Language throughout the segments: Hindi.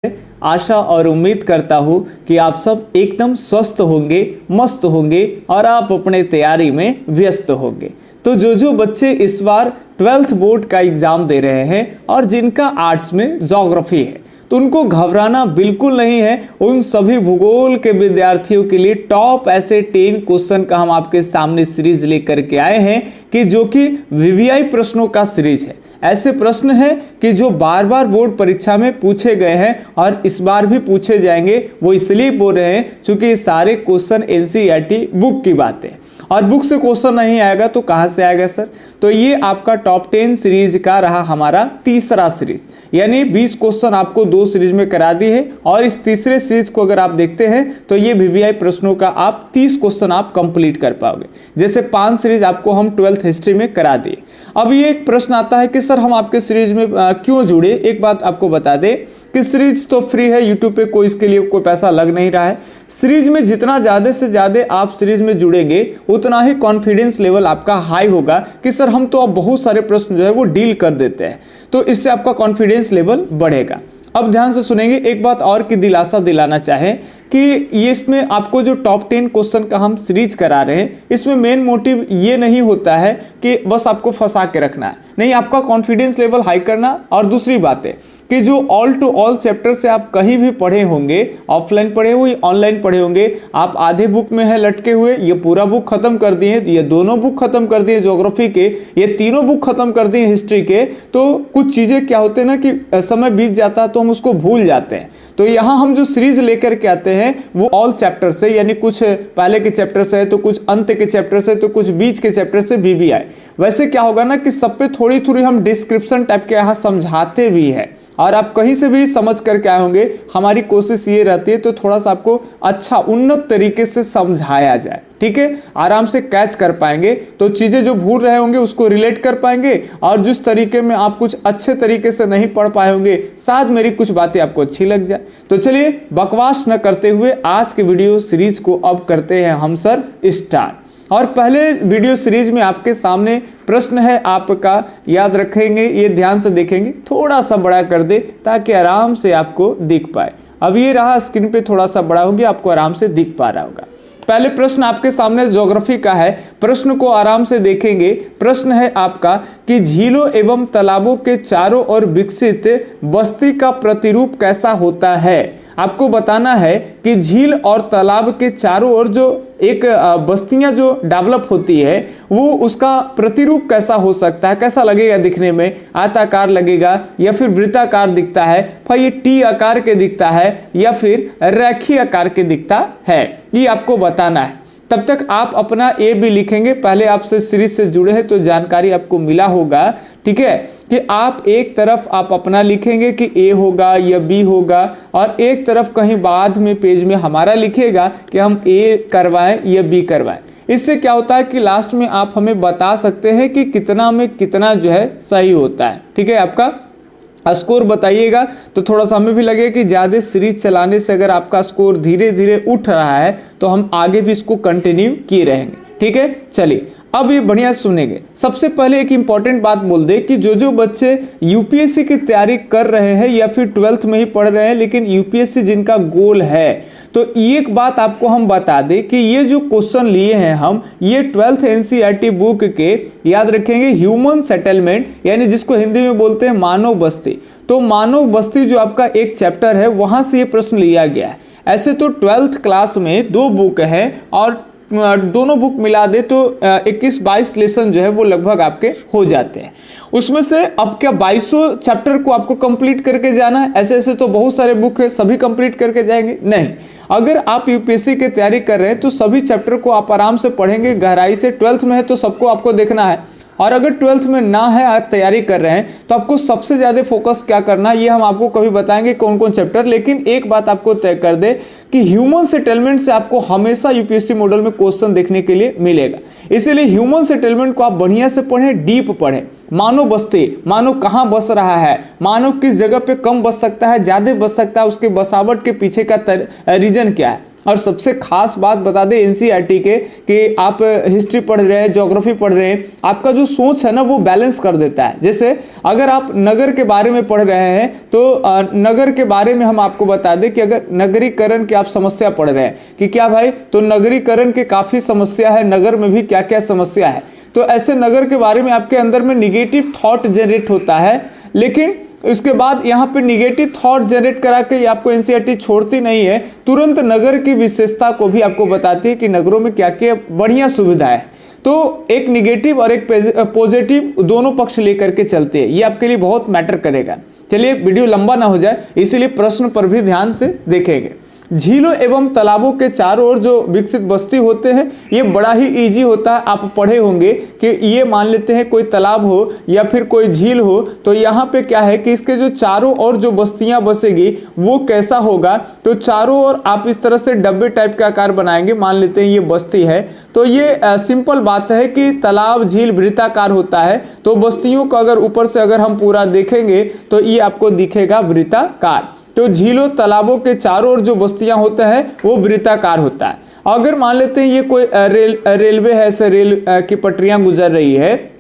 आशा और उम्मीद करता हूँ कि आप सब एकदम स्वस्थ होंगे, मस्त होंगे और आप अपने तैयारी में व्यस्त होंगे। तो जो बच्चे इस बार 12th बोर्ड का एग्ज़ाम दे रहे हैं और जिनका आर्ट्स में ज्योग्राफी है, तो उनको घबराना बिल्कुल नहीं है। उन सभी भूगोल के विद्यार्थियों के लिए टॉप ऐसे 10 क्वेश्चन का हम आपके सामने सीरीज लेकर के आए हैं कि जो कि वीवीआई प्रश्नों का सीरीज है। ऐसे प्रश्न हैं कि जो बार बार बोर्ड परीक्षा में पूछे गए हैं और इस बार भी पूछे जाएंगे। वो इसलिए बोल रहे हैं क्योंकि ये सारे क्वेश्चन एनसीईआरटी बुक की बातें हैं और बुक से क्वेश्चन नहीं आएगा तो कहाँ से आएगा सर। तो ये आपका टॉप 10 सीरीज का रहा हमारा तीसरा सीरीज, यानी 20 क्वेश्चन आपको 2 सीरीज में करा दी है। और इस तीसरे सीरीज को अगर आप देखते हैं तो ये वीवीआई प्रश्नों का आप 30 क्वेश्चन आप कंप्लीट कर पाओगे। जैसे 5 सीरीज आपको हम 12th हिस्ट्री में करा दिए। अब ये एक प्रश्न आता है कि सर हम आपके सीरीज में क्यों जुड़े। एक बात आपको बता दें कि सीरीज तो फ्री है, यूट्यूब पे कोई इसके लिए कोई पैसा लग नहीं रहा है। सीरीज में जितना ज़्यादा से ज़्यादा आप सीरीज में जुड़ेंगे उतना ही कॉन्फिडेंस लेवल आपका हाई होगा कि सर हम तो अब बहुत सारे प्रश्न जो है वो डील कर देते हैं, तो इससे आपका कॉन्फिडेंस लेवल बढ़ेगा। अब ध्यान से सुनेंगे, एक बात और की दिलासा दिलाना चाहें कि ये इसमें आपको जो टॉप 10 क्वेश्चन का हम सीरीज करा रहे हैं, इसमें मेन मोटिव ये नहीं होता है कि बस आपको फंसा के रखना है, नहीं, आपका कॉन्फिडेंस लेवल हाई करना। और दूसरी बात है कि जो ऑल टू ऑल चैप्टर से आप कहीं भी पढ़े होंगे, ऑफलाइन पढ़े हुए ऑनलाइन पढ़े होंगे, आप आधे बुक में है लटके हुए, ये पूरा बुक खत्म कर दिए, ये दोनों बुक खत्म कर दिए ज्योग्राफी के, ये तीनों बुक खत्म कर दिए हिस्ट्री के, तो कुछ चीजें क्या होते हैं ना कि समय बीत जाता है तो हम उसको भूल जाते हैं। तो यहाँ हम जो सीरीज लेकर के आते हैं वो ऑल चैप्टर से, यानी कुछ पहले के चैप्टर से है तो कुछ अंत के चैप्टर से, तो कुछ बीच के चैप्टर से वीवीआई। वैसे क्या होगा ना कि सब पे थोड़ी थोड़ी हम डिस्क्रिप्शन टाइप के यहाँ समझाते भी हैं और आप कहीं से भी समझ करके आए होंगे। हमारी कोशिश ये रहती है तो थोड़ा सा आपको अच्छा उन्नत तरीके से समझाया जाए, ठीक है, आराम से कैच कर पाएंगे, तो चीज़ें जो भूल रहे होंगे उसको रिलेट कर पाएंगे। और जिस तरीके में आप कुछ अच्छे तरीके से नहीं पढ़ पाए होंगे, शायद मेरी कुछ बातें आपको अच्छी लग जाए। तो चलिए बकवास न करते हुए आज के वीडियो सीरीज को अब करते हैं हम सर स्टार्ट। और पहले वीडियो सीरीज में आपके सामने प्रश्न है आपका, याद रखेंगे, ये ध्यान से देखेंगे, थोड़ा सा बड़ा कर दे ताकि आराम से आपको दिख पाए। अब ये रहा स्क्रीन पे थोड़ा सा बड़ा हो गया, आपको आराम से दिख पा रहा होगा। पहले प्रश्न आपके सामने ज्योग्राफी का है, प्रश्न को आराम से देखेंगे। प्रश्न है आपका कि झीलों एवं तालाबों के चारों ओर विकसित बस्ती का प्रतिरूप कैसा होता है। आपको बताना है कि झील और तालाब के चारों ओर जो एक बस्तियां जो डेवलप होती है वो उसका प्रतिरूप कैसा हो सकता है, कैसा लगेगा दिखने में, आयताकार लगेगा या फिर वृत्ताकार दिखता है, फिर ये टी आकार के दिखता है या फिर रेखीय आकार के दिखता है, ये आपको बताना है। तब तक आप अपना ए भी लिखेंगे। पहले आपसे सीरीज से जुड़े हैं तो जानकारी आपको मिला होगा, ठीक है, कि आप एक तरफ आप अपना लिखेंगे कि ए होगा या बी होगा, और एक तरफ कहीं बाद में पेज में हमारा लिखेगा कि हम ए करवाएं या बी करवाएं। इससे क्या होता है कि लास्ट में आप हमें बता सकते हैं कि कितना में कितना जो है सही होता है, ठीक है। आपका स्कोर बताइएगा तो थोड़ा सा हमें भी लगे कि ज़्यादा सीरीज चलाने से अगर आपका स्कोर धीरे धीरे उठ रहा है तो हम आगे भी इसको कंटिन्यू किए रहेंगे, ठीक है। चलिए अब ये बढ़िया सुनेंगे। सबसे पहले एक इंपॉर्टेंट बात बोल दे कि जो बच्चे यूपीएससी की तैयारी कर रहे हैं या फिर 12th में ही पढ़ रहे हैं लेकिन यूपीएससी जिनका गोल है, तो एक बात आपको हम बता दें कि ये जो क्वेश्चन लिए हैं हम, ये 12th एनसीईआरटी बुक के, याद रखेंगे, ह्यूमन सेटलमेंट, यानी जिसको हिंदी में बोलते हैं मानव बस्ती। तो मानव बस्ती जो आपका एक चैप्टर है वहां से ये प्रश्न लिया गया है। ऐसे तो 12th क्लास में 2 बुक है और दोनों बुक मिला दे तो 21-22 लेसन जो है वो लगभग आपके हो जाते हैं। उसमें से अब क्या 2200 चैप्टर को आपको कंप्लीट करके जाना है? ऐसे ऐसे तो बहुत सारे बुक है, सभी कंप्लीट करके जाएंगे? नहीं। अगर आप यूपीएससी की तैयारी कर रहे हैं तो सभी चैप्टर को आप आराम से पढ़ेंगे गहराई से। 12th में है तो सबको आपको देखना है, और अगर 12th में ना है, आप तैयारी कर रहे हैं तो आपको सबसे ज़्यादा फोकस क्या करना है ये हम आपको कभी बताएंगे कौन कौन चैप्टर। लेकिन एक बात आपको तय कर दे कि ह्यूमन सेटलमेंट से आपको हमेशा यूपीएससी मॉडल में क्वेश्चन देखने के लिए मिलेगा। इसीलिए ह्यूमन सेटलमेंट को आप बढ़िया से पढ़ें, डीप पढ़ें। मानव बस्ती, मानव कहाँ बस रहा है, मानव किस जगह पे कम बस सकता है, ज़्यादा बस सकता है, उसके बसावट के पीछे का रीजन क्या है, और सबसे खास बात बता दें एनसीईआरटी के कि आप हिस्ट्री पढ़ रहे हैं, ज्योग्राफी पढ़ रहे हैं, आपका जो सोच है ना वो बैलेंस कर देता है। जैसे अगर आप नगर के बारे में पढ़ रहे हैं तो नगर के बारे में हम आपको बता दें कि अगर नगरीकरण की आप समस्या पढ़ रहे हैं कि क्या भाई, तो नगरीकरण के काफ़ी समस्या है, नगर में भी क्या क्या समस्या है, तो ऐसे नगर के बारे में आपके अंदर में निगेटिव थॉट जनरेट होता है। लेकिन इसके बाद यहाँ पे निगेटिव थॉट जनरेट करा के आपको एनसीईआरटी छोड़ती नहीं है, तुरंत नगर की विशेषता को भी आपको बताती है कि नगरों में क्या क्या बढ़िया सुविधा है। तो एक निगेटिव और एक पॉजिटिव दोनों पक्ष लेकर के चलते हैं, ये आपके लिए बहुत मैटर करेगा। चलिए वीडियो लंबा ना हो जाए इसलिए प्रश्न पर भी ध्यान से देखेंगे। झीलों एवं तालाबों के चारों ओर जो विकसित बस्ती होते हैं ये बड़ा ही इजी होता है। आप पढ़े होंगे कि ये मान लेते हैं कोई तालाब हो या फिर कोई झील हो, तो यहाँ पे क्या है कि इसके जो चारों ओर जो बस्तियां बसेगी वो कैसा होगा, तो चारों ओर आप इस तरह से डब्बे टाइप का आकार बनाएंगे। मान लेते हैं ये बस्ती है, तो ये सिंपल बात है कि तालाब झील वृत्ताकार होता है, तो बस्तियों को अगर ऊपर से अगर हम पूरा देखेंगे तो ये आपको दिखेगा वृत्ताकार। तो झीलों तालाबों के चारों ओर जो बस्तियां होते हैं वो वृत्ताकार होता है। अगर मान लेते हैं ये कोई रेलवे है, ऐसे रेल की पटरियां गुजर रही है,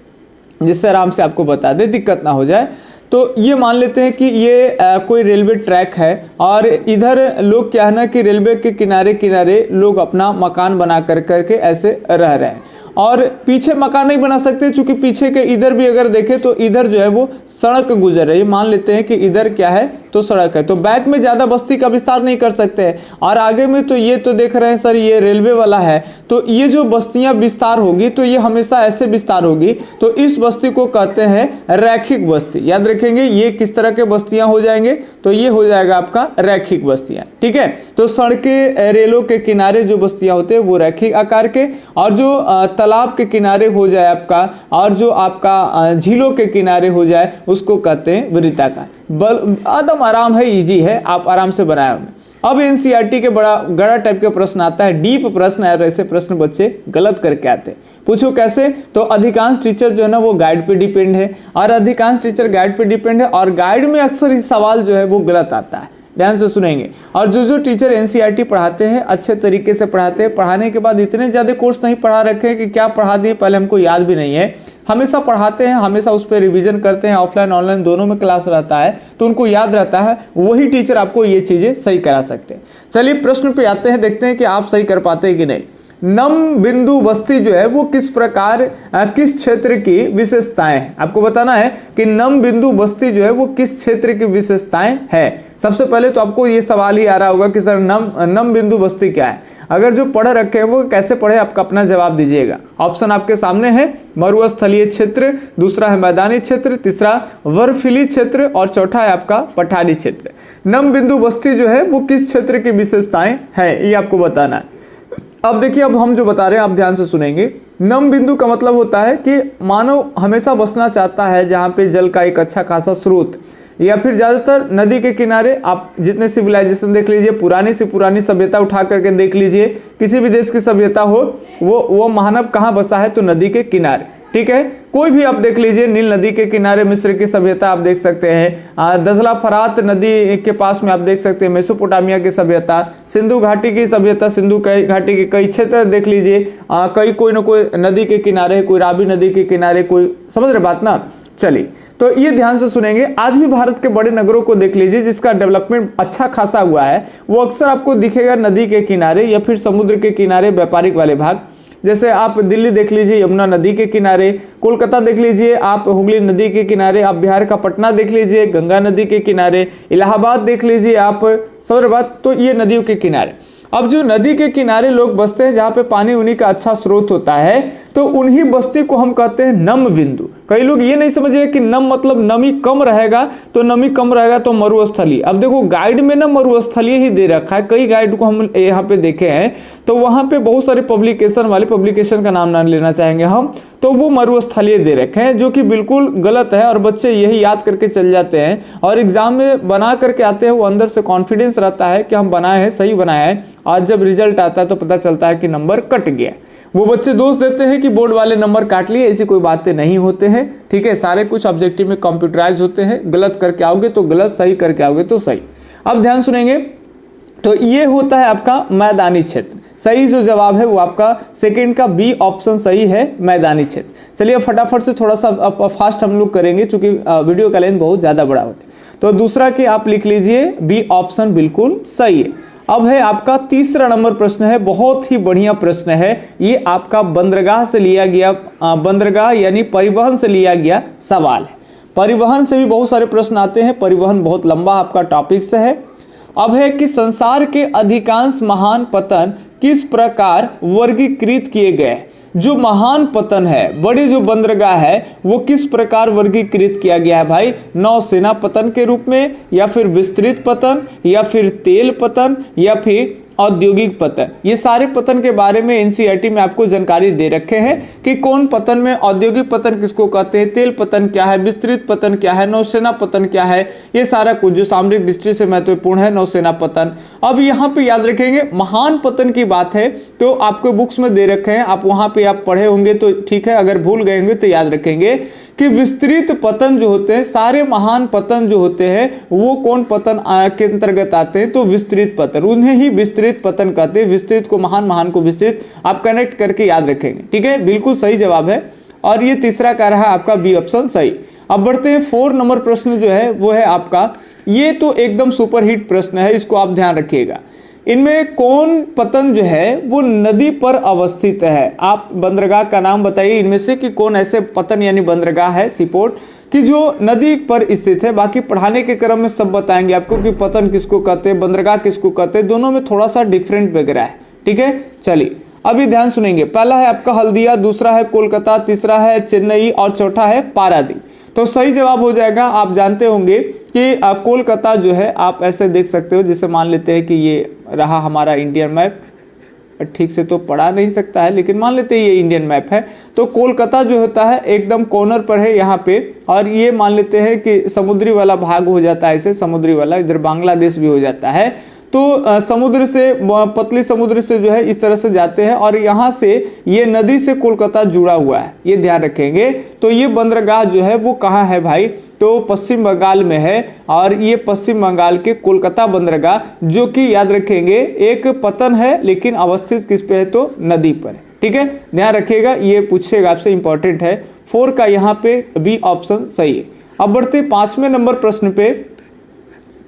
जिससे आराम से आपको बता दे दिक्कत ना हो जाए, तो ये मान लेते हैं कि ये कोई रेलवे ट्रैक है और इधर लोग क्या है ना कि रेलवे के किनारे किनारे लोग अपना मकान बना कर करके ऐसे रह रहे हैं, और पीछे मकान नहीं बना सकते क्योंकि पीछे के इधर भी अगर देखें तो इधर जो है वो सड़क गुजर रही है। मान लेते हैं कि इधर क्या है तो सड़क है, तो बैक में ज़्यादा बस्ती का विस्तार नहीं कर सकते हैं, और आगे में तो ये तो देख रहे हैं सर ये रेलवे वाला है, तो ये जो बस्तियां विस्तार होगी तो ये हमेशा ऐसे विस्तार होगी, तो इस बस्ती को कहते हैं रैखिक बस्ती। याद रखेंगे ये किस तरह के बस्तियां हो जाएंगे, तो ये हो जाएगा आपका रैखिक बस्तियां। ठीक है, तो सड़कें रेलों के किनारे जो बस्तियां होते हैं वो रैखिक आकार के, और जो तालाब के किनारे हो जाए आपका, और जो आपका झीलों के किनारे हो जाए उसको कहते हैं वृत्ताकार। एकदम आराम है, इजी है, आप आराम से बनाए होंगे। अब एनसीईआरटी के बड़ा गड़ा टाइप के प्रश्न आता है, डीप प्रश्न है, और ऐसे प्रश्न बच्चे गलत करके आते हैं। पूछो कैसे, तो अधिकांश टीचर जो है ना वो गाइड पे डिपेंड है, और अधिकांश टीचर गाइड पे डिपेंड है, और गाइड में अक्सर इस सवाल जो है वो गलत आता है। ध्यान से सुनेंगे। और जो टीचर एनसीईआरटी पढ़ाते हैं अच्छे तरीके से पढ़ाते हैं, पढ़ाने के बाद इतने ज़्यादा कोर्स नहीं पढ़ा रखे हैं कि क्या पढ़ा दिए पहले हमको याद भी नहीं है, हमेशा पढ़ाते हैं, हमेशा उस पर रिवीजन करते हैं, ऑफलाइन ऑनलाइन दोनों में क्लास रहता है तो उनको याद रहता है, वही टीचर आपको ये चीज़ें सही करा सकते हैं। चलिए प्रश्न पे आते हैं, देखते हैं कि आप सही कर पाते हैं कि नहीं। नम बिंदु बस्ती जो है वो किस प्रकार किस क्षेत्र की विशेषताएं हैं, आपको बताना है कि नम बिंदु बस्ती जो है वो किस क्षेत्र की विशेषताएं है। सबसे पहले तो आपको ये सवाल ही आ रहा होगा कि सर नम बिंदु बस्ती क्या है। अगर जो पढ़ रखे हैं वो कैसे पढ़े, आपका अपना जवाब दीजिएगा। ऑप्शन आपके सामने है, मरुस्थलीय क्षेत्र, दूसरा है मैदानी क्षेत्र, तीसरा बर्फीली क्षेत्र, और चौथा है आपका पठारी क्षेत्र। नम बिंदु बस्ती जो है वो किस क्षेत्र की विशेषताएं है ये आपको बताना है। अब देखिए, अब हम जो बता रहे हैं आप ध्यान से सुनेंगे। नम बिंदु का मतलब होता है कि मानव हमेशा बसना चाहता है जहाँ पे जल का एक अच्छा खासा स्रोत, या फिर ज़्यादातर नदी के किनारे। आप जितने सिविलाइजेशन देख लीजिए, पुरानी से पुरानी सभ्यता उठा करके देख लीजिए, किसी भी देश की सभ्यता हो वो मानव कहाँ बसा है, तो नदी के किनारे। ठीक है, कोई भी आप देख लीजिए, नील नदी के किनारे मिस्र की सभ्यता आप देख सकते हैं, दजला फरात नदी के पास में आप देख सकते हैं मेसोपोटामिया की सभ्यता, सिंधु घाटी की सभ्यता, सिंधु घाटी के कई क्षेत्र देख लीजिए, कई कोई ना कोई नदी के किनारे, कोई रावी नदी के किनारे, कोई समझ रहे बात ना। चलिए, तो ये ध्यान से सुनेंगे। आज भी भारत के बड़े नगरों को देख लीजिए जिसका डेवलपमेंट अच्छा खासा हुआ है, वो अक्सर आपको दिखेगा नदी के किनारे या फिर समुद्र के किनारे, व्यापारिक वाले भाग। जैसे आप दिल्ली देख लीजिए यमुना नदी के किनारे, कोलकाता देख लीजिए आप हुगली नदी के किनारे, आप बिहार का पटना देख लीजिए गंगा नदी के किनारे, इलाहाबाद देख लीजिए आप, समझ बात, तो ये नदियों के किनारे। अब जो नदी के किनारे लोग बसते हैं जहाँ पे पानी उन्हीं का अच्छा स्रोत होता है, तो उन्हीं बस्ती को हम कहते हैं नम बिंदु। कई लोग ये नहीं समझ रहे कि नम मतलब नमी कम रहेगा, तो नमी कम रहेगा तो मरुस्थलीय। अब देखो गाइड में ना मरुस्थलीय ही दे रखा है, कई गाइड को हम यहाँ पे देखे हैं, तो वहाँ पे बहुत सारे पब्लिकेशन वाले, पब्लिकेशन का नाम ना लेना चाहेंगे हम, तो वो मरुस्थलीय दे रखे हैं, जो कि बिल्कुल गलत है, और बच्चे यही याद करके चल जाते हैं और एग्जाम में बना करके आते हैं। वो अंदर से कॉन्फिडेंस रहता है कि हम बनाए हैं, सही बनाया है, आज जब रिजल्ट आता है तो पता चलता है कि नंबर कट गया। वो बच्चे दोष देते हैं कि बोर्ड वाले नंबर काट लिए, ऐसी कोई बातें नहीं होते हैं। ठीक है, सारे कुछ ऑब्जेक्टिव में कंप्यूटराइज होते हैं, गलत करके आओगे तो गलत, सही करके आओगे तो सही। अब ध्यान सुनेंगे, तो ये होता है आपका मैदानी क्षेत्र। सही जो जवाब है वो आपका सेकंड का बी ऑप्शन सही है, मैदानी क्षेत्र। चलिए फटाफट से थोड़ा सा फास्ट हम लोग करेंगे क्योंकि वीडियो का लेंथ बहुत ज़्यादा बड़ा होता है। तो दूसरा कि आप लिख लीजिए बी ऑप्शन बिल्कुल सही है। अब है आपका तीसरा नंबर प्रश्न है, बहुत ही बढ़िया प्रश्न है ये, आपका बंदरगाह से लिया गया, बंदरगाह यानी परिवहन से लिया गया सवाल है। परिवहन से भी बहुत सारे प्रश्न आते हैं, परिवहन बहुत लंबा आपका टॉपिक से है। अब है कि संसार के अधिकांश महान पतन किस प्रकार वर्गीकृत किए गए। जो महान पतन है, बड़े जो बंदरगाह है, वो किस प्रकार वर्गीकृत किया गया है भाई? नौसेना पतन के रूप में, या फिर विस्तृत पतन, या फिर तेल पतन, या फिर औद्योगिक पतन। ये सारे पतन के बारे में एनसीईआरटी में आपको जानकारी दे रखे हैं कि कौन पतन में औद्योगिक पतन किसको कहते हैं, तेल पतन क्या है, विस्तृत पतन क्या है, नौसेना पतन क्या है, ये सारा कुछ जो सामरिक दृष्टि से महत्वपूर्ण है, नौसेना पतन। अब यहाँ पे याद रखेंगे महान पतन की बात है तो आपको बुक्स में दे रखे हैं, आप वहां पे आप पढ़े होंगे तो ठीक है, अगर भूल गए होंगे तो याद रखेंगे कि विस्तृत पतन जो होते हैं, सारे महान पतन जो होते हैं वो कौन पतन के अंतर्गत आते हैं? तो विस्तृत पतन, उन्हें ही विस्तृत पतन कहते हैं। विस्तृत को महान, महान को विस्तृत, आप कनेक्ट करके याद रखेंगे। ठीक है, बिल्कुल सही जवाब है और ये तीसरा का रहा आपका बी ऑप्शन सही। अब बढ़ते हैं 4 नंबर प्रश्न जो है वो है आपका, ये तो एकदम सुपरहिट प्रश्न है, इसको आप ध्यान रखिएगा। इनमें कौन पतन जो है वो नदी पर अवस्थित है? आप बंदरगाह का नाम बताइए इनमें से कि कौन ऐसे पतन यानी बंदरगाह है सीपोर्ट कि जो नदी पर स्थित है। बाकी पढ़ाने के क्रम में सब बताएंगे आपको कि पतन किसको कहते हैं, बंदरगाह किसको कहते हैं, दोनों में थोड़ा सा डिफरेंट वगैरह है। ठीक है, चलिए अभी ध्यान सुनेंगे। पहला है आपका हल्दिया, दूसरा है कोलकाता, तीसरा है चेन्नई और चौथा है पारादीप। तो सही जवाब हो जाएगा, आप जानते होंगे कि कोलकाता जो है आप ऐसे देख सकते हो, जैसे मान लेते हैं कि ये रहा हमारा इंडियन मैप, ठीक से तो पढ़ा नहीं सकता है लेकिन मान लेते हैं ये इंडियन मैप है। तो कोलकाता जो होता है एकदम कॉर्नर पर है यहाँ पे, और ये मान लेते हैं कि समुद्री वाला भाग हो जाता है, ऐसे समुद्री वाला, इधर बांग्लादेश भी हो जाता है। तो समुद्र से, पतली समुद्र से जो है इस तरह से जाते हैं और यहाँ से ये नदी से कोलकाता जुड़ा हुआ है, ये ध्यान रखेंगे। तो ये बंदरगाह जो है वो कहाँ है भाई? तो पश्चिम बंगाल में है, और ये पश्चिम बंगाल के कोलकाता बंदरगाह, जो कि याद रखेंगे एक पतन है लेकिन अवस्थित किस पे है? तो नदी पर है। ठीक है, ध्यान रखिएगा, ये पूछेगा आपसे, इंपॉर्टेंट है। 4 का यहाँ पे बी ऑप्शन सही है। अब बढ़ते 5वें नंबर प्रश्न पे।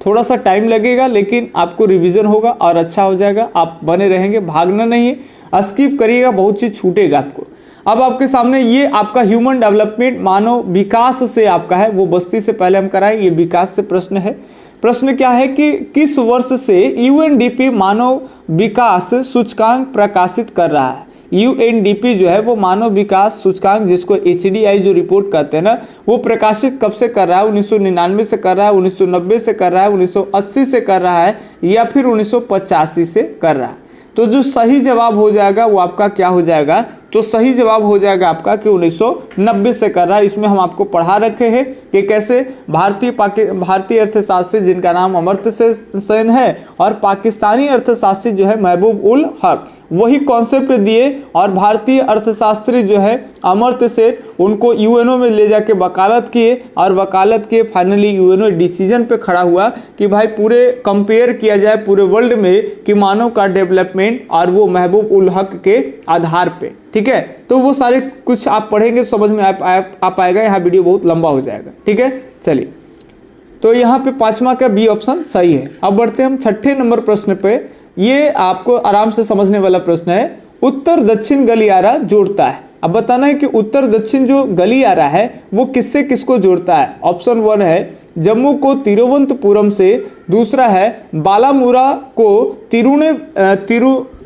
थोड़ा सा टाइम लगेगा लेकिन आपको रिवीजन होगा और अच्छा हो जाएगा, आप बने रहेंगे, भागना नहीं है, स्किप करिएगा, बहुत चीज छूटेगा आपको। अब आपके सामने ये आपका ह्यूमन डेवलपमेंट, मानव विकास से आपका है, वो बस्ती से पहले हम कराएं, ये विकास से प्रश्न है। प्रश्न क्या है कि किस वर्ष से यूएनडीपी मानव विकास सूचकांक प्रकाशित कर रहा है? यूएनडीपी जो है वो मानव विकास सूचकांक, जिसको एचडीआई जो रिपोर्ट कहते हैं ना, वो प्रकाशित कब से कर रहा है? 1999 से कर रहा है, 1990 से कर रहा है, 1980 से कर रहा है, या फिर 1985 से कर रहा है? तो जो सही जवाब हो जाएगा वो आपका क्या हो जाएगा? तो सही जवाब हो जाएगा आपका कि 1990 से कर रहा है। इसमें हम आपको पढ़ा रखे हैं कि कैसे भारतीय अर्थशास्त्री जिनका नाम अमर्त्य सेन है और पाकिस्तानी अर्थशास्त्री जो है महबूब उल हक, वही कॉन्सेप्ट दिए, और भारतीय अर्थशास्त्री जो है अमर्त्य सेन, उनको यूएनओ में ले जाके वकालत किए, और वकालत किए फाइनली यूएनओ डिसीजन पे खड़ा हुआ कि भाई पूरे कंपेयर किया जाए पूरे वर्ल्ड में कि मानव का डेवलपमेंट, और वो महबूब उल हक के आधार पे। ठीक है, तो वो सारे कुछ आप पढ़ेंगे समझ में आ पाएगा, यहाँ वीडियो बहुत लंबा हो जाएगा। ठीक है, चलिए तो यहाँ पे 5वां का बी ऑप्शन सही है। अब बढ़ते हैं हम 6ठे नंबर प्रश्न पे। ये आपको आराम से समझने वाला प्रश्न है। उत्तर दक्षिण गलियारा जोड़ता है। अब बताना है कि उत्तर दक्षिण जो गलियारा है वो किससे किसको जोड़ता है। ऑप्शन 1 है जम्मू को तिरुवनंतपुरम से, दूसरा है बालामुरा को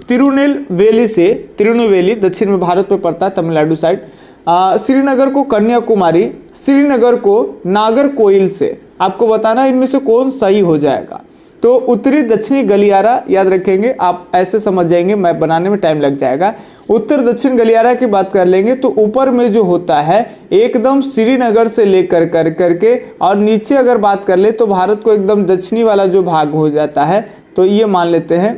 तिरुनेलवेली से, तिरुनेलवेली दक्षिण में भारत में पड़ता है, तमिलनाडु साइड, श्रीनगर को कन्याकुमारी, श्रीनगर को नागरकोइल से। आपको बताना है इनमें से कौन सही हो जाएगा। तो उत्तरी दक्षिणी गलियारा याद रखेंगे, आप ऐसे समझ जाएंगे, मैप बनाने में टाइम लग जाएगा। उत्तर दक्षिण गलियारा की बात कर लेंगे तो ऊपर में जो होता है एकदम श्रीनगर से लेकर करके, और नीचे अगर बात कर ले तो भारत को एकदम दक्षिणी वाला जो भाग हो जाता है, तो ये मान लेते हैं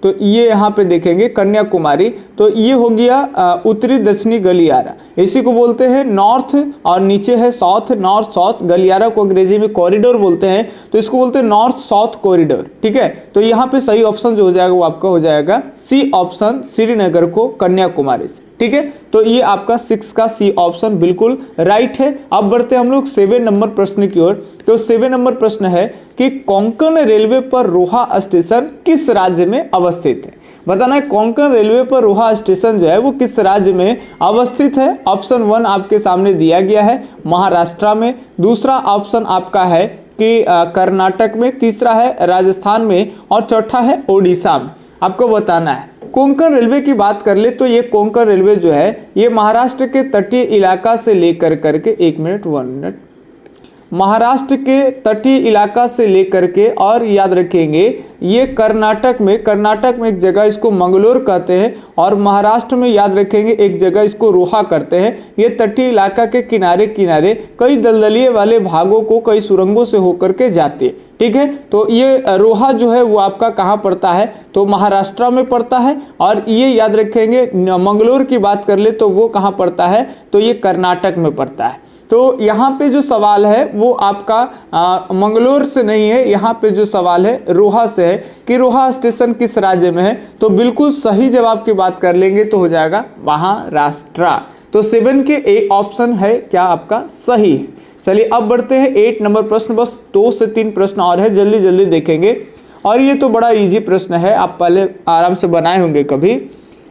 तो ये यहाँ पे देखेंगे कन्याकुमारी, तो ये हो गया उत्तरी दक्षिणी गलियारा, इसी को बोलते हैं नॉर्थ, और नीचे है साउथ, नॉर्थ साउथ, गलियारा को अंग्रेजी में कॉरिडोर बोलते हैं, तो इसको बोलते हैं नॉर्थ साउथ कॉरिडोर। ठीक है, तो यहाँ पे सही ऑप्शन जो हो जाएगा वो आपका हो जाएगा सी ऑप्शन, श्रीनगर को कन्याकुमारी से। ठीक है, तो ये आपका 6 का सी ऑप्शन बिल्कुल राइट है। अब बढ़ते हैं हम लोग 7 नंबर प्रश्न की ओर। तो 7 नंबर प्रश्न है कि कोंकण रेलवे पर रोहा स्टेशन किस राज्य में अवस्थित है। बताना है कोंकण रेलवे पर रोहा स्टेशन जो है वो किस राज्य में अवस्थित है। ऑप्शन 1 आपके सामने दिया गया है महाराष्ट्र में, दूसरा ऑप्शन आपका है कि कर्नाटक में, तीसरा है राजस्थान में, और चौथा है ओडिशा में। आपको बताना है कोंकण रेलवे की बात कर ले तो ये कोंकण रेलवे जो है ये महाराष्ट्र के तटीय इलाका से लेकर करके 1 मिनट महाराष्ट्र के तटीय इलाका से लेकर के, और याद रखेंगे ये कर्नाटक में एक जगह इसको मंगलोर कहते हैं, और महाराष्ट्र में याद रखेंगे एक जगह इसको रोहा करते हैं। ये तटीय इलाका के किनारे किनारे कई दलदलीय वाले भागों को कई सुरंगों से होकर के जाते हैं। ठीक है, तो ये रोहा जो है वो आपका कहाँ पड़ता है, तो महाराष्ट्र में पड़ता है, और ये याद रखेंगे मंगलोर की बात कर ले तो वो कहाँ पड़ता है, तो ये कर्नाटक में पड़ता है। तो यहाँ पे जो सवाल है वो आपका मंगलोर से नहीं है, यहाँ पे जो सवाल है रोहा से है कि रोहा स्टेशन किस राज्य में है। तो बिल्कुल सही जवाब की बात कर लेंगे तो हो जाएगा महाराष्ट्र। तो 7 के ए ऑप्शन है क्या आपका सही है। चलिए अब बढ़ते हैं 8 नंबर प्रश्न, बस 2 से 3 प्रश्न और है, जल्दी जल्दी देखेंगे। और ये तो बड़ा इजी प्रश्न है, आप पहले आराम से बनाए होंगे कभी।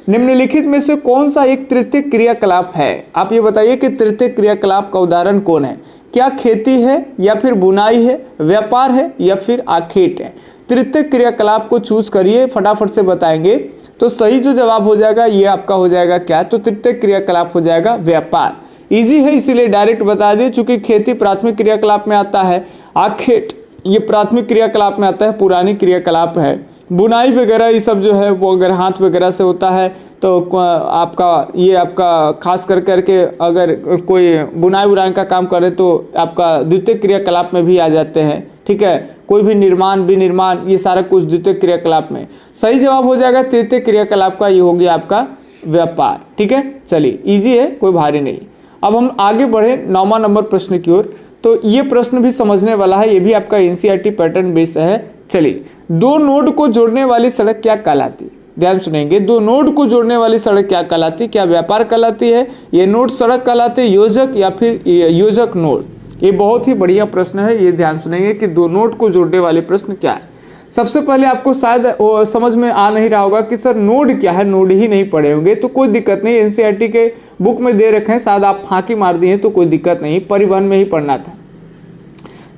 निम्नलिखित में से कौन सा एक तृतीय क्रियाकलाप है। आप ये बताइए कि तृतीय क्रियाकलाप का उदाहरण कौन है। क्या खेती है, या फिर बुनाई है, व्यापार है, या फिर आखेट है। तृतीय क्रियाकलाप को चूज करिए, फटाफट से बताएंगे। तो सही जो जवाब हो जाएगा ये आपका हो जाएगा क्या, तो तृतीय क्रियाकलाप हो जाएगा व्यापार। इजी है इसीलिए डायरेक्ट बता दिए, चूंकि खेती प्राथमिक क्रियाकलाप में आता है, आखेट ये प्राथमिक क्रियाकलाप में आता है, पुरानी क्रियाकलाप है। बुनाई वगैरह ये सब जो है वो अगर हाथ वगैरह से होता है तो आपका ये आपका खास कर करके अगर कोई बुनाई उनाई का काम करे तो आपका द्वितीय क्रियाकलाप में भी आ जाते हैं। ठीक है, कोई भी निर्माण विनिर्माण ये सारा कुछ द्वितीय क्रियाकलाप में। सही जवाब हो जाएगा तृतीय क्रियाकलाप का, ये हो गया आपका व्यापार। ठीक है, चलिए इजी है, कोई भारी नहीं। अब हम आगे बढ़े 9वां नंबर प्रश्न की ओर। तो ये प्रश्न भी समझने वाला है, ये भी आपका एनसीईआरटी पैटर्न बेस्ड है। चलिए, 2 नोड को जोड़ने वाली सड़क क्या कहलाती है। ध्यान सुनेंगे, 2 नोड को जोड़ने वाली सड़क क्या कहलाती है। क्या व्यापार कहलाती है, ये नोड सड़क कहलाती है, योजक, या फिर योजक नोड। ये बहुत ही बढ़िया प्रश्न है, ये ध्यान सुनेंगे कि 2 नोड को जोड़ने वाले प्रश्न क्या है। सबसे पहले आपको शायद समझ में आ नहीं रहा होगा कि सर नोड क्या है, नोड ही नहीं पढ़े होंगे तो कोई दिक्कत नहीं, एनसीईआरटी के बुक में दे रखे हैं, शायद आप फांकी मार दिए तो कोई दिक्कत नहीं, परिवहन में ही पढ़ना था।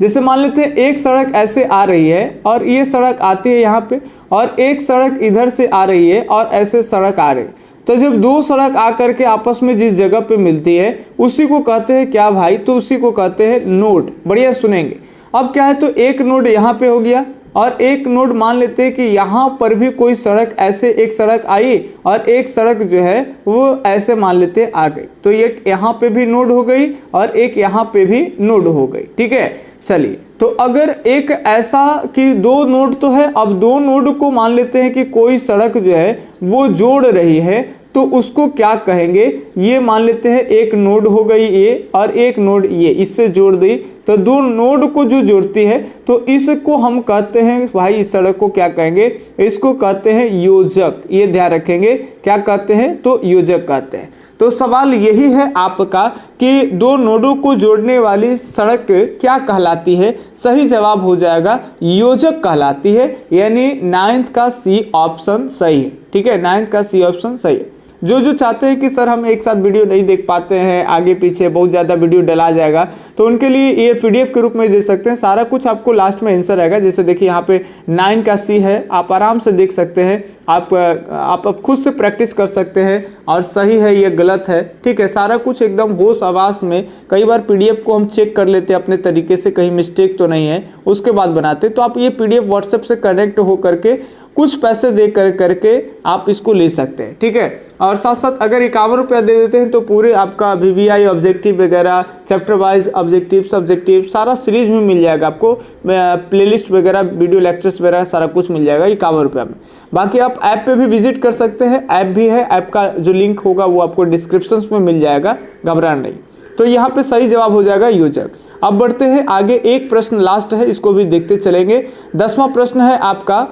जैसे मान लेते हैं एक सड़क ऐसे आ रही है और ये सड़क आती है यहाँ पे, और एक सड़क इधर से आ रही है और ऐसे सड़क आ रही है। तो जब 2 सड़क आकर के आपस में जिस जगह पे मिलती है उसी को कहते हैं क्या भाई, तो उसी को कहते हैं नोड। बढ़िया सुनेंगे। अब क्या है, तो एक नोड यहाँ पे हो गया, और एक नोड मान लेते हैं कि यहाँ पर भी कोई सड़क ऐसे एक सड़क आई और एक सड़क जो है वो ऐसे मान लेते हैं आ गई, तो एक यहाँ पे भी नोड हो गई और एक यहाँ पे भी नोड हो गई। ठीक है, चलिए, तो अगर एक ऐसा कि 2 नोड तो है, अब 2 नोड को मान लेते हैं कि कोई सड़क जो है वो जोड़ रही है, तो उसको क्या कहेंगे, ये मान लेते हैं एक नोड हो गई ये और एक नोड ये, इससे जोड़ दी, तो 2 नोड को जो जोड़ती है तो इसको हम कहते हैं भाई, इस सड़क को क्या कहेंगे, इसको कहते हैं योजक। ये ध्यान रखेंगे, क्या कहते हैं, तो योजक कहते हैं। तो सवाल यही है आपका कि 2 नोडों को जोड़ने वाली सड़क क्या कहलाती है। सही जवाब हो जाएगा योजक कहलाती है, यानी 9th का सी ऑप्शन सही है। ठीक है, 9th का सी ऑप्शन सही है। जो चाहते हैं कि सर हम एक साथ वीडियो नहीं देख पाते हैं, आगे पीछे बहुत ज़्यादा वीडियो डला जाएगा, तो उनके लिए ये पीडीएफ के रूप में दे सकते हैं। सारा कुछ आपको लास्ट में आंसर रहेगा। जैसे देखिए यहाँ पे 9 का सी है, आप आराम से देख सकते हैं, आप खुद से प्रैक्टिस कर सकते हैं, और सही है ये गलत है। ठीक है, सारा कुछ एकदम होश आवास में। कई बार पीडीएफ को हम चेक कर लेते हैं अपने तरीके से, कहीं मिस्टेक तो नहीं है, उसके बाद बनाते। तो आप ये पीडीएफ व्हाट्सएप से कनेक्ट हो करके कुछ पैसे दे करके आप इसको ले सकते हैं। ठीक है, और साथ साथ अगर 51 रुपया दे देते हैं तो पूरे आपका VVI ऑब्जेक्टिव वगैरह, चैप्टर वाइज ऑब्जेक्टिव, सब्जेक्टिव सारा सीरीज में मिल जाएगा आपको, प्लेलिस्ट वगैरह, वीडियो लेक्चर्स वगैरह सारा कुछ मिल जाएगा 51 रुपया में। बाकी आप ऐप पे भी विजिट कर सकते हैं, ऐप भी है, ऐप का जो लिंक होगा वो आपको डिस्क्रिप्शन में मिल जाएगा, घबराना नहीं। तो यहाँ पे सही जवाब हो जाएगा योजक। अब बढ़ते हैं आगे, एक प्रश्न लास्ट है, इसको भी देखते चलेंगे। 10वां प्रश्न है आपका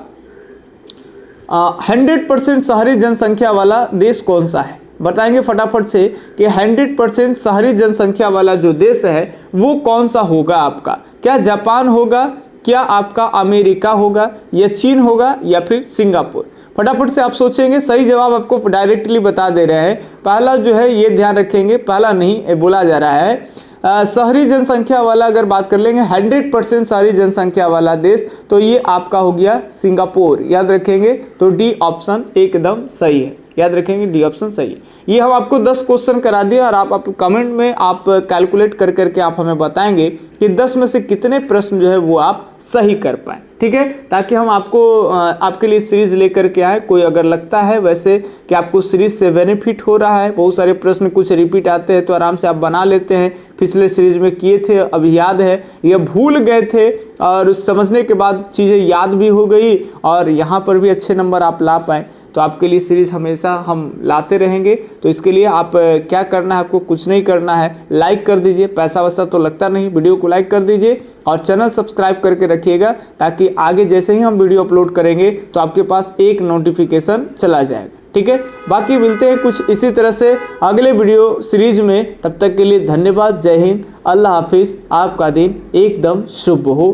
100% शहरी जनसंख्या वाला देश कौन सा है? बताएंगे फटाफट से कि 100% शहरी जनसंख्या वाला जो देश है वो कौन सा होगा आपका? क्या जापान होगा, क्या आपका अमेरिका होगा, या चीन होगा, या फिर सिंगापुर? फटाफट से आप सोचेंगे, सही जवाब आपको डायरेक्टली बता दे रहे हैं। पहला जो है ये ध्यान रखेंगे, पहला नहीं बोला जा रहा है शहरी जनसंख्या वाला, अगर बात कर लेंगे 100% शहरी जनसंख्या वाला देश, तो ये आपका हो गया सिंगापुर। याद रखेंगे, तो डी ऑप्शन एकदम सही है, याद रखेंगे डी ऑप्शन सही है। ये हम आपको 10 क्वेश्चन करा दिए और आप कमेंट में आप कैलकुलेट कर करके आप हमें बताएंगे कि 10 में से कितने प्रश्न जो है वो आप सही कर पाए, ठीक है, ताकि हम आपके लिए सीरीज लेकर के आए। कोई अगर लगता है वैसे कि आपको सीरीज से बेनिफिट हो रहा है, बहुत सारे प्रश्न कुछ रिपीट आते हैं तो आराम से आप बना लेते हैं, पिछले सीरीज में किए थे अभी याद है, ये भूल गए थे और समझने के बाद चीज़ें याद भी हो गई और यहाँ पर भी अच्छे नंबर आप ला पाए, तो आपके लिए सीरीज हमेशा हम लाते रहेंगे। तो इसके लिए आप क्या करना है, आपको कुछ नहीं करना है, लाइक कर दीजिए, पैसा वैसा तो लगता नहीं, वीडियो को लाइक कर दीजिए और चैनल सब्सक्राइब करके रखिएगा, ताकि आगे जैसे ही हम वीडियो अपलोड करेंगे तो आपके पास एक नोटिफिकेशन चला जाएगा, ठीक है। बाकी मिलते हैं कुछ इसी तरह से अगले वीडियो सीरीज में, तब तक के लिए धन्यवाद, जय हिंद, अल्लाह हाफिज़, आपका दिन एकदम शुभ हो।